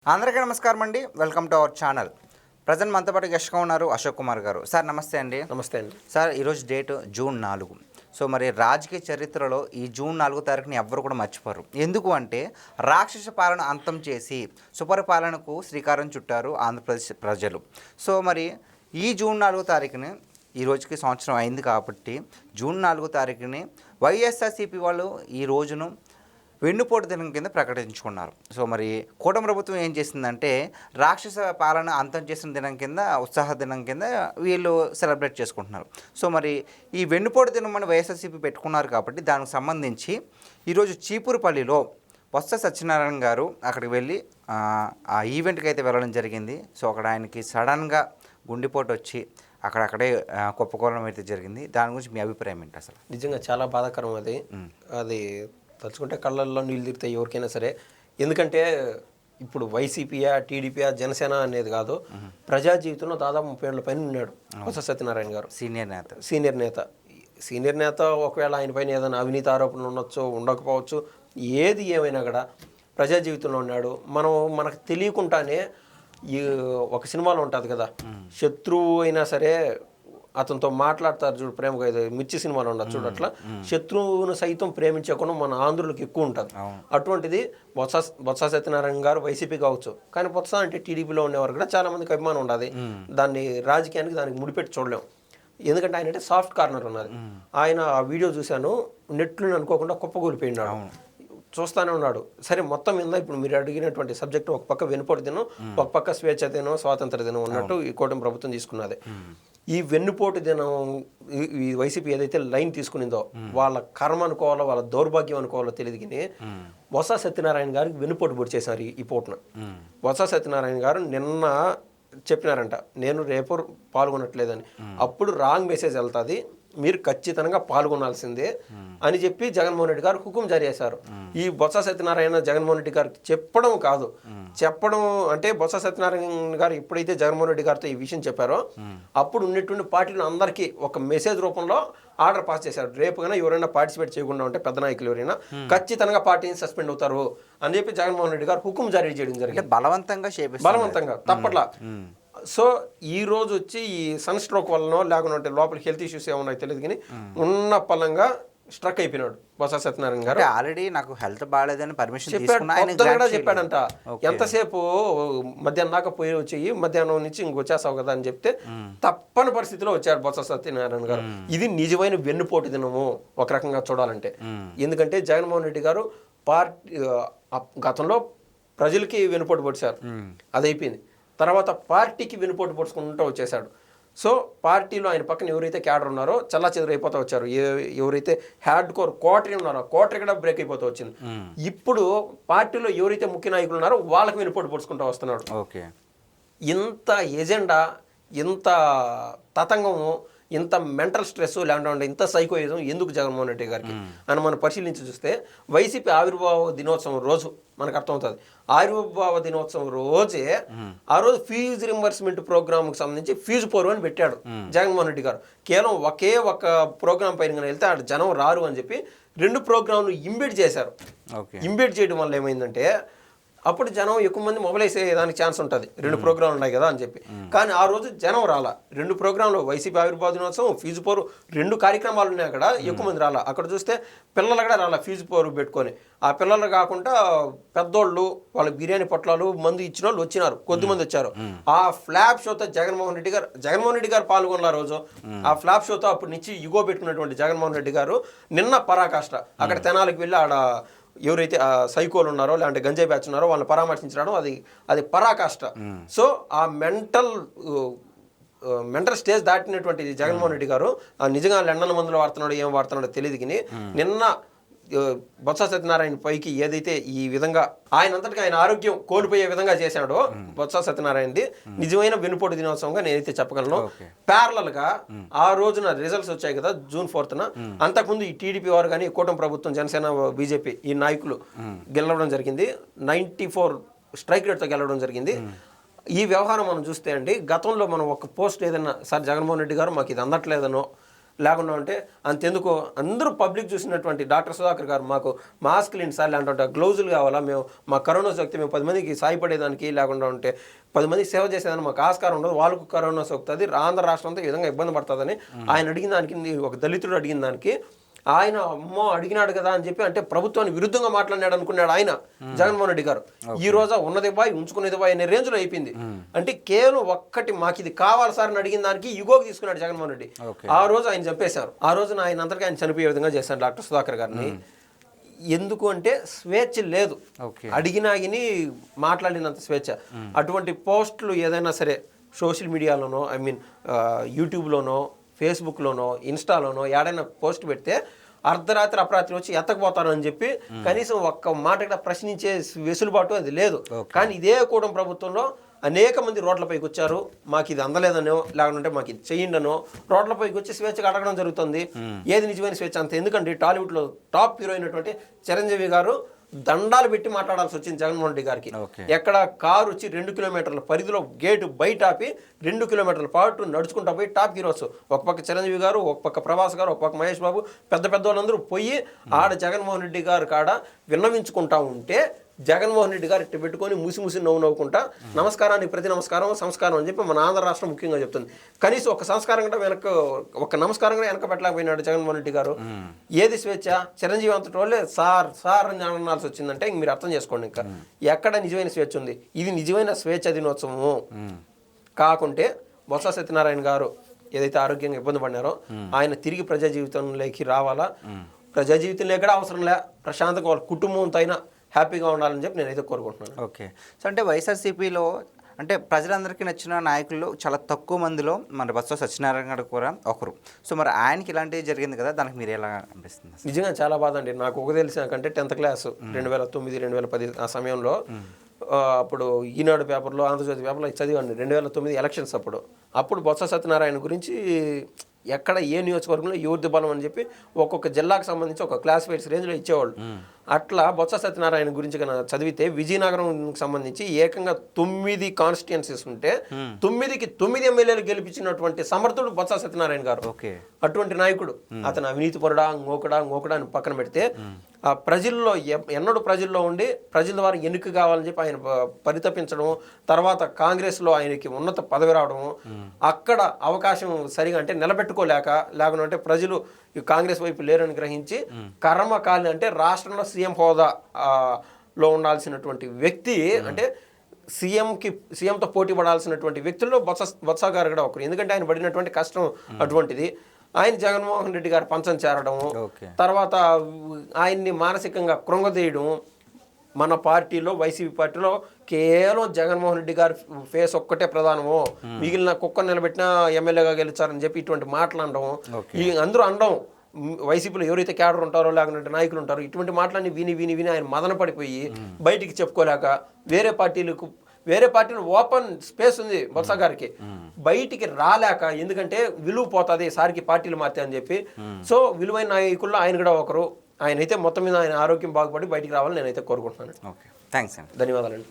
అందరికీ నమస్కారం అండి. Welcome to our channel. Present మనతో పాటు గెస్ట్గా ఉన్నారు అశోక్ కుమార్ గారు. సార్ నమస్తే అండి. నమస్తే అండి. సార్ ఈరోజు డేట్ జూన్ 4. సో మరి రాజకీయ చరిత్రలో ఈ జూన్ 4 తారీఖుని ఎవ్వరు కూడా మర్చిపోరు. ఎందుకు అంటే రాక్షస పాలన అంతం చేసి సుపరిపాలనకు శ్రీకారం చుట్టారు ఆంధ్రప్రదేశ్ ప్రజలు. సో మరి ఈ జూన్ 4 తారీఖుని ఈ రోజుకి సంవత్సరం అయింది కాబట్టి జూన్ 4 తారీఖుని వైఎస్ఆర్సీపీ వాళ్ళు ఈ రోజును వెన్నుపోటు దినం కింద ప్రకటించుకున్నారు. సో మరి కూటమి ప్రభుత్వం ఏం చేసిందంటే రాక్షస పాలన అంతం చేసిన దినం కింద ఉత్సాహ దినం కింద వీళ్ళు సెలబ్రేట్ చేసుకుంటున్నారు. సో మరి ఈ వెన్నుపోటు దినం అని వైఎస్ఆర్సీపీ పెట్టుకున్నారు కాబట్టి దానికి సంబంధించి ఈరోజు చీపురుపల్లిలో బొత్స సత్యనారాయణ గారు అక్కడికి వెళ్ళి ఆ ఈవెంట్కి అయితే వెళ్ళడం జరిగింది. సో అక్కడ ఆయనకి సడన్గా గుండెపోటు వచ్చి అక్కడక్కడే కుప్పకూలడం అయితే జరిగింది. దాని గురించి మీ అభిప్రాయం ఏంటి? అసలు నిజంగా చాలా బాధాకరం. అది తలుచుకుంటే కళ్ళల్లో నీళ్ళు తిరుగుతాయి ఎవరికైనా సరే. ఎందుకంటే ఇప్పుడు వైసీపీయా, టీడీపీయా, జనసేన అనేది కాదు, ప్రజా జీవితంలో దాదాపు 30 ఏళ్ల పైన ఉన్నాడు బొత్స సత్యనారాయణ గారు. సీనియర్ నేత ఒకవేళ ఆయన పైన ఏదైనా అవినీతి ఆరోపణలు ఉండొచ్చు, ఉండకపోవచ్చు, ఏది ఏమైనా కూడా ప్రజా జీవితంలో ఉన్నాడు. మనకు తెలియకుండానే ఈ ఒక సినిమాలో ఉంటుంది కదా, శత్రువు అయినా సరే అతనితో మాట్లాడతారు చూడు ప్రేమగా, మిర్చి సినిమాలో ఉండదు చూడు, అట్లా శత్రువును సైతం ప్రేమించకుండా మన ఆంధ్రులకు ఎక్కువ ఉంటుంది. అటువంటిది బొత్స సత్యనారాయణ గారు వైసీపీ కావచ్చు, కానీ బొత్స అంటే టీడీపీలో ఉండేవారు కూడా చాలా మందికి అభిమానం ఉండదు. దాన్ని రాజకీయానికి దానికి ముడిపెట్టి చూడలేం. ఎందుకంటే ఆయన అంటే సాఫ్ట్ కార్నర్ ఉన్నది. ఆయన ఆ వీడియో చూశాను, నెట్లు అనుకోకుండా కుప్పగూలిపోయినాడు, చూస్తూనే ఉన్నాడు. సరే మొత్తం మీద ఇప్పుడు మీరు అడిగినటువంటి సబ్జెక్టు ఒక పక్క వెన్నుపోటు దినం, ఒక పక్క స్వేచ్ఛ దినం, స్వాతంత్ర దినం ఉన్నట్టు ఈ కూటమి ప్రభుత్వం తీసుకున్నది. ఈ వెన్నుపోటు దినం ఈ వైసీపీ ఏదైతే లైన్ తీసుకునిందో వాళ్ళ కర్మ అనుకోవాలో వాళ్ళ దౌర్భాగ్యం అనుకోవాలో తెలియదు. కానీ బొత్స సత్యనారాయణ గారికి వెన్నుపోటు పొడి చేశారు ఈ పూటన. బొత్స సత్యనారాయణ గారు నిన్న చెప్పినారంట, నేను రేపు పాల్గొనట్లేదని. అప్పుడు రాంగ్ మెసేజ్ వెళ్తుంది, మీరు ఖచ్చితంగా పాల్గొనాల్సిందే అని చెప్పి జగన్మోహన్ రెడ్డి గారు హుకుం జారీ చేశారు. ఈ బొత్స సత్యనారాయణ జగన్మోహన్ రెడ్డి గారికి చెప్పడం కాదు, చెప్పడం అంటే బొత్స సత్యనారాయణ గారు ఎప్పుడైతే జగన్మోహన్ రెడ్డి గారితో ఈ విషయం చెప్పారో అప్పుడు ఉన్నటువంటి పార్టీలు అందరికీ ఒక మెసేజ్ రూపంలో ఆర్డర్ పాస్ చేశారు. రేపు కన్నా ఎవరైనా పార్టిసిపేట్ చేయకుండా ఉంటే పెద్ద నాయకులు ఎవరైనా ఖచ్చితంగా పార్టీని సస్పెండ్ అవుతారు అని చెప్పి జగన్మోహన్ రెడ్డి గారు హుకుం జారీ చేయడం జరిగింది. బలవంతంగా తప్పట్లా. సో ఈ రోజు వచ్చి ఈ సన్ స్ట్రోక్ వల్లనో లేకుంటే లోపల హెల్త్ ఇష్యూస్ ఏమన్నా తెలియదు, కానీ ఉన్న పలంగా స్ట్రక్ అయిపోయినాడు బొత్స సత్యనారాయణ గారు. ఆల్రెడీ నాకు హెల్త్ బాగాలేదని పర్మిషన్ చెప్పాడంట. ఎంతసేపు మధ్యాహ్నం దాకా పోయి వచ్చి మధ్యాహ్నం నుంచి ఇంకొచ్చేసావు కదా అని చెప్తే తప్పని పరిస్థితిలో వచ్చాడు బొత్స సత్యనారాయణ గారు. ఇది నిజమైన వెన్నుపోటు దినము ఒక రకంగా చూడాలంటే. ఎందుకంటే జగన్మోహన్ రెడ్డి గారు పార్టీ గతంలో ప్రజలకి వెన్నుపోటు పొడిచారు, అది అయిపోయింది. తర్వాత పార్టీకి వెన్నుపోటు పొడుచుకుంటూ వచ్చేసాడు. సో పార్టీలో ఆయన పక్కన ఎవరైతే క్యాడర్ ఉన్నారో చల్లా చెదురు అయిపోతూ వచ్చారు. ఎవరైతే హ్యాడ్ కోర్ కోటరీ ఉన్నారో కోటరీ కూడా బ్రేక్ అయిపోతూ వచ్చింది. ఇప్పుడు పార్టీలో ఎవరైతే ముఖ్య నాయకులు ఉన్నారో వాళ్ళకి వెన్నుపోటు పొడుచుకుంటూ వస్తున్నాడు. ఇంత ఎజెండా, ఇంత తతంగము, ఇంత మెంటల్ స్ట్రెస్ లేకుండా ఇంత సైకోయిజం ఎందుకు జగన్మోహన్ రెడ్డి గారికి అని మనం పరిశీలించి చూస్తే వైసీపీ ఆవిర్భావ దినోత్సవం రోజు మనకు అర్థమవుతుంది. ఆవిర్భావ దినోత్సవం రోజే ఆ రోజు ఫీజు రింబర్స్మెంట్ ప్రోగ్రామ్కి సంబంధించి ఫీజు పోరు అని పెట్టాడు జగన్మోహన్ రెడ్డి గారు. కేవలం ఒకే ఒక ప్రోగ్రాం పైన వెళ్తే ఆడ జనం రారు అని చెప్పి 2 ప్రోగ్రాంలు ఇంబెడ్ చేశారు. ఇంబెడ్ చేయడం వల్ల ఏమైందంటే అప్పుడు జనం ఎక్కువ మంది మొబైలైజ్ అయ్యేదానికి ఛాన్స్ ఉంటుంది, 2 ప్రోగ్రాంలు ఉన్నాయి కదా అని చెప్పి. కానీ ఆ రోజు జనం రాలా. 2 ప్రోగ్రాంలు వైసీపీ ఆవిర్భావ దినోత్సవం, ఫీజు పోరు 2 కార్యక్రమాలు ఉన్నాయి అక్కడ, ఎక్కువ మంది రాలా. అక్కడ చూస్తే పిల్లలు కూడా రాలా ఫీజు పోరు పెట్టుకొని. ఆ పిల్లలు కాకుండా పెద్దోళ్ళు, వాళ్ళకి బిర్యానీ పొట్లాలు మందు ఇచ్చిన వాళ్ళు వచ్చినారు, కొద్దిమంది వచ్చారు. ఆ ఫ్లాప్ షోతో జగన్మోహన్ రెడ్డి గారు పాల్గొన్న రోజు ఆ ఫ్లాప్ షోతో అప్పటి నుంచి యుగో పెట్టుకున్నటువంటి జగన్మోహన్ రెడ్డి గారు నిన్న పరాకాష్ట అక్కడ తెనాలికి వెళ్ళి ఆడ ఎవరైతే సైకోలు ఉన్నారో లేదంటే గంజాయి బ్యాచ్ ఉన్నారో వాళ్ళని పరామర్శించడం అది పరాకాష్ట. సో ఆ మెంటల్ స్టేజ్ దాటినటువంటి జగన్మోహన్ రెడ్డి గారు నిజంగా లండన్ మందులు వాడుతున్నాడో ఏం వాడుతున్నాడో తెలియదు. కానీ నిన్న బొత్స సత్యనారాయణ పైకి ఏదైతే ఈ విధంగా ఆయన అంతటికి ఆయన ఆరోగ్యం కోల్పోయే విధంగా చేశాడో బొత్స సత్యనారాయణది నిజమైన వెన్నుపోటు దినోత్సవంగా నేనైతే చెప్పగలను. ప్యారలల్ గా ఆ రోజున రిజల్ట్స్ వచ్చాయి కదా జూన్ 4న, అంతకుముందు ఈ టీడీపీ వారు కానీ కూటమి ప్రభుత్వం, జనసేన, బీజేపీ ఈ నాయకులు గెలవడం జరిగింది. 94 స్ట్రైక్ రేట్తో గెలవడం జరిగింది. ఈ వ్యవహారం మనం చూస్తే అండి, గతంలో మనం ఒక పోస్ట్ ఏదైనా సార్ జగన్మోహన్ రెడ్డి గారు మాకు ఇది అందట్లేదనో లేకుండా ఉంటే అంతెందుకు అందరూ పబ్లిక్ చూసినటువంటి డాక్టర్ సుధాకర్ గారు మాకు మాస్క్లు ఎన్నిసార్లు అంటుంటే గ్లౌజులు కావాలా, మేము మా కరోనా సోకితే మేము 10 మందికి సాయపడేదానికి లేకుండా ఉంటే 10 మందికి సేవ చేసేదానికి మాకు ఆస్కారం ఉండదు, వాళ్ళకు కరోనా సోకుతుంది, ఆంధ్ర రాష్ట్రంతో ఈ విధంగా ఇబ్బంది పడుతుందని ఆయన అడిగిన దానికి, ఒక దళితుడు అడిగిన దానికి ఆయన అమ్మో అడిగినాడు కదా అని చెప్పి అంటే ప్రభుత్వానికి విరుద్ధంగా మాట్లాడినాడు అనుకున్నాడు ఆయన జగన్మోహన్ రెడ్డి గారు. ఈ రోజు ఉన్నది బాయ్ ఉంచుకునేది బాయ్ అనే రేంజ్లో అయిపోయింది. అంటే కేవలం ఒక్కటి మాకు ఇది కావాలి సార్ అని అడిగిన దానికి ఇగోకి తీసుకున్నాడు జగన్మోహన్ రెడ్డి. ఆ రోజు ఆయన చంపేశారు. ఆ రోజున ఆయన అంతటికీ ఆయన చనిపోయే విధంగా చేశారు డాక్టర్ సుధాకర్ గారిని. ఎందుకు అంటే స్వేచ్ఛ లేదు, అడిగినాగిని మాట్లాడినంత స్వేచ్ఛ. అటువంటి పోస్టులు ఏదైనా సరే సోషల్ మీడియాలోనో యూట్యూబ్లోనో ఫేస్బుక్లోనో ఇన్స్టాలోనో ఏడైనా పోస్ట్ పెడితే అర్ధరాత్రి అపరాత్రి వచ్చి ఎత్తకపోతారు అని చెప్పి కనీసం ఒక్క మాట కూడా ప్రశ్నించే వెసులుబాటు అది లేదు. కానీ ఇదే కూటమి ప్రభుత్వంలో అనేక మంది రోడ్లపైకి వచ్చారు, మాకు ఇది అందలేదనో లేకుంటే మాకు ఇది చెయ్యండనో రోడ్లపైకి వచ్చి స్వేచ్ఛగా అడగడం జరుగుతుంది. ఏది నిజమైన స్వేచ్ఛ అంత? ఎందుకంటే టాలీవుడ్లో టాప్ హీరో అయినటువంటి చిరంజీవి గారు దండాలు పెట్టి మాట్లాడాల్సి వచ్చింది జగన్మోహన్ రెడ్డి గారికి. ఎక్కడ కారు వచ్చి 2 కిలోమీటర్ల పరిధిలో గేటు బయట ఆపి 2 కిలోమీటర్ల పాటు నడుచుకుంటా పోయి టాప్ హీరోస్, ఒక పక్క చిరంజీవి గారు, ఒక పక్క ప్రభాస్ గారు, ఒక పక్క మహేష్ బాబు, పెద్ద వాళ్ళందరూ పోయి ఆడ జగన్మోహన్ రెడ్డి గారు కాడ విన్నవించుకుంటా ఉంటే జగన్మోహన్ రెడ్డి గారు ఇట్టు పెట్టుకొని మూసి నవ్వుకుంటా నమస్కారానికి ప్రతి నమస్కారం సంస్కారం అని చెప్పి మన ఆంధ్ర రాష్ట్రం ముఖ్యంగా చెప్తుంది. కనీసం ఒక సంస్కారం కూడా ఒక నమస్కారం కూడా వెనక పెట్టలేకపోయినాడు జగన్మోహన్ రెడ్డి గారు. ఏది స్వేచ్ఛ? చిరంజీవి అంతటి వాళ్ళే సార్ అని అనాల్సి వచ్చిందంటే ఇంక మీరు అర్థం చేసుకోండి ఇంకా ఎక్కడ నిజమైన స్వేచ్ఛ ఉంది. ఇది నిజమైన స్వేచ్ఛ దినోత్సవము కాకుంటే బొత్స సత్యనారాయణ గారు ఏదైతే ఆరోగ్యంగా ఇబ్బంది పడినారో ఆయన తిరిగి ప్రజా జీవితంలోకి రావాలా. ప్రజా జీవితంలో ఎక్కడ అవసరం లే, ప్రశాంతంగా వాళ్ళ కుటుంబంతో అయినా హ్యాపీగా ఉండాలని చెప్పి నేనైతే కోరుకుంటున్నాను. ఓకే. సో అంటే వైఎస్ఆర్సీపీలో అంటే ప్రజలందరికీ నచ్చిన నాయకుల్లో చాలా తక్కువ మందిలో మన బొత్స సత్యనారాయణ గారు కూడా ఒకరు. సో మరి ఆయనకి ఇలాంటివి జరిగింది కదా, దానికి మీరు ఎలా అనిపిస్తుంది? నిజంగా చాలా బాధ అండి. నాకు ఒక తెలిసిన కంటే 10th క్లాస్ 2009, 2010 ఆ సమయంలో అప్పుడు ఈనాడు పేపర్లో, ఆంధ్రజ్యోతి పేపర్లో చదివాను 2009 ఎలక్షన్స్ అప్పుడు బొత్స సత్యనారాయణ గురించి ఎక్కడ ఏ నియోజకవర్గంలో ఎవరిది బలం అని చెప్పి ఒక్కొక్క జిల్లాకు సంబంధించి ఒక క్లాసిఫైడ్స్ రేంజ్లో ఇచ్చేవాళ్ళు. అట్లా బొత్స సత్యనారాయణ గురించి కన్నా చదివితే విజయనగరం సంబంధించి ఏకంగా 9 కాన్స్టిట్యుయెన్సీస్ ఉంటే 9కి 9 ఎమ్మెల్యేలు గెలిపించినటువంటి సమర్థుడు బొత్స సత్యనారాయణ గారు. అటువంటి నాయకుడు. అతను అవినీతి పరుడా ngokడా అని పక్కన పెడితే ఆ ప్రజల్లో ఎన్నడూ ప్రజల్లో ఉండి ప్రజల ద్వారా ఎన్నిక కావాలని చెప్పి ఆయన పరితపించడం, తర్వాత కాంగ్రెస్లో ఆయనకి ఉన్నత పదవి రావడము, అక్కడ అవకాశం సరిగా అంటే లేకుంటే ప్రజలు కాంగ్రెస్ వైపు లేరని గ్రహించి కర్మకాలి అంటే రాష్ట్రంలో సీఎం హోదాలో ఉండాల్సినటువంటి వ్యక్తి, అంటే సీఎంతో పోటీ పడాల్సినటువంటి వ్యక్తుల్లో బొత్స గారు కూడా ఒకరు. ఎందుకంటే ఆయన పడినటువంటి కష్టం అటువంటిది. ఆయన జగన్మోహన్ రెడ్డి గారు పంచం చేరడము, తర్వాత ఆయన్ని మానసికంగా కృంగదీయడం. మన పార్టీలో వైసీపీ పార్టీలో కేవలం జగన్మోహన్ రెడ్డి గారి ఫేస్ ఒక్కటే ప్రధానము, మిగిలిన కుక్కను నిలబెట్టినా ఎమ్మెల్యేగా గెలిచారని చెప్పి ఇటువంటి మాటలు అనడం, అందరూ అనడం. వైసీపీలో ఎవరైతే క్యాడర్ ఉంటారో లేకుంటే నాయకులు ఉంటారో ఇటువంటి మాటలన్నీ విని ఆయన మదన పడిపోయి బయటికి చెప్పుకోలేక వేరే పార్టీలో ఓపెన్ స్పేస్ ఉంది బొత్స గారికి, బయటికి రాలేక, ఎందుకంటే విలువ పోతుంది సారికి పార్టీలు మారితే అని చెప్పి. సో విలువైన నాయకుల్లో ఆయన కూడా ఒకరు. ఆయనైతే మొత్తం మీద ఆయన ఆరోగ్యం బాగుపడి బయటికి రావాలని నేనైతే కోరుకుంటున్నాను. ఓకే, థ్యాంక్స్ అండి, ధన్యవాదాలండి.